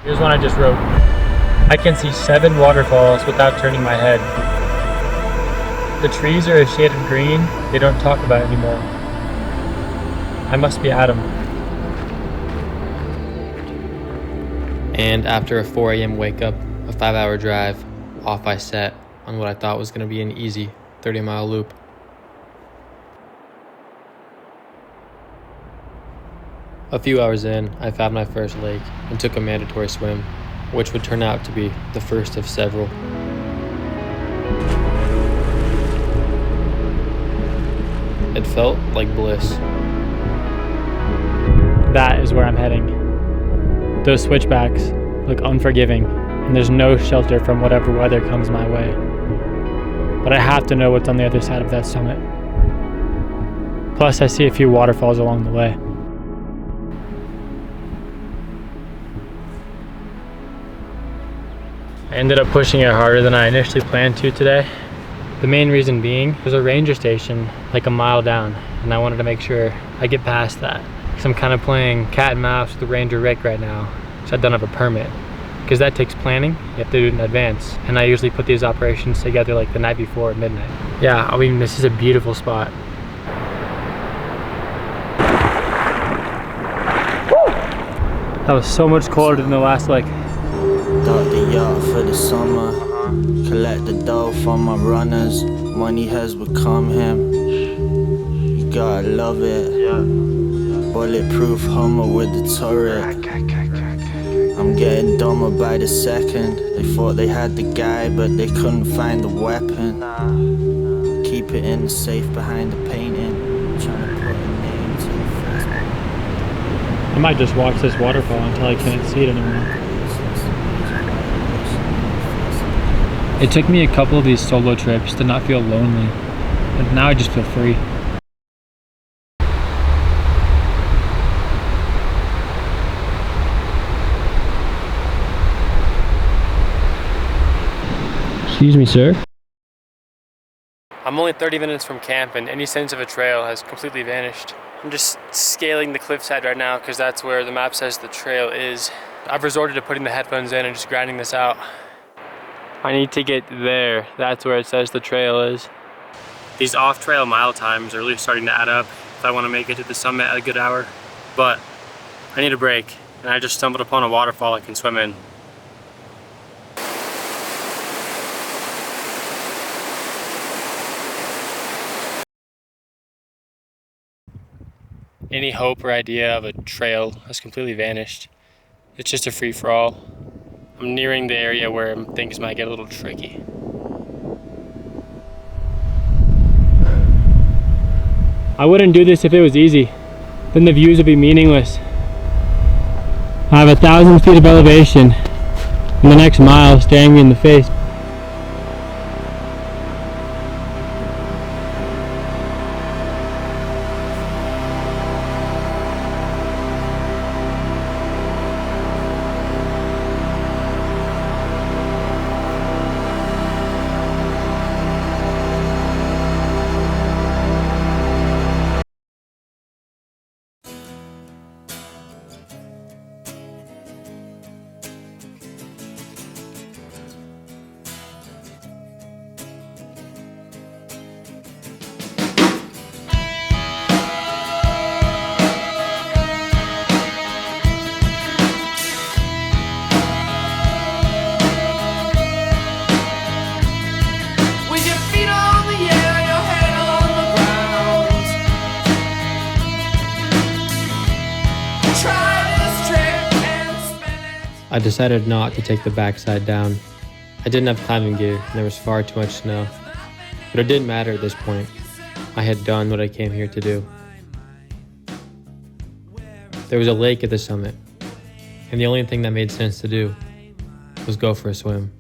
Here's one I just wrote. I can see 7 waterfalls without turning my head. The trees are a shade of green they don't talk about anymore. I must be Adam. And after a 4 a.m. wake up, a 5-hour drive, off I set on what I thought was going to be an easy 30-mile loop. A few hours in, I found my first lake and took a mandatory swim, which would turn out to be the first of several. It felt like bliss. That is where I'm heading. Those switchbacks look unforgiving, and there's no shelter from whatever weather comes my way. But I have to know what's on the other side of that summit. Plus, I see a few waterfalls along the way. I ended up pushing it harder than I initially planned to today. The main reason being, there's a ranger station like a mile down, and I wanted to make sure I get past that. Because I'm kind of playing cat and mouse with Ranger Rick right now, so I don't have a permit. Because that takes planning, you have to do it in advance. And I usually put these operations together like the night before at midnight. Yeah, I mean, this is a beautiful spot. That was so much colder than the last lake. Dock the yacht for the summer. Collect the dough from my runners. Money has become him. You gotta love it. Bulletproof Hummer with the turret. I'm getting dumber by the second. They thought they had the guy, but they couldn't find the weapon. Keep it in the safe behind the painting. Trying to put a name to the face. I might just watch this waterfall until I can't see it anymore. It took me a couple of these solo trips to not feel lonely, but now I just feel free. Excuse me, sir. I'm only 30 minutes from camp and any sense of a trail has completely vanished. I'm just scaling the cliffside right now because that's where the map says the trail is. I've resorted to putting the headphones in and just grinding this out. I need to get there. That's where it says the trail is. These off-trail mile times are really starting to add up if I want to make it to the summit at a good hour. But I need a break, and I just stumbled upon a waterfall I can swim in. Any hope or idea of a trail has completely vanished. It's just a free-for-all. I'm nearing the area where things might get a little tricky. I wouldn't do this if it was easy. Then the views would be meaningless. I have 1,000 feet of elevation, and the next mile staring me in the face. I decided not to take the backside down. I didn't have climbing gear and there was far too much snow. But it didn't matter at this point. I had done what I came here to do. There was a lake at the summit, and the only thing that made sense to do was go for a swim.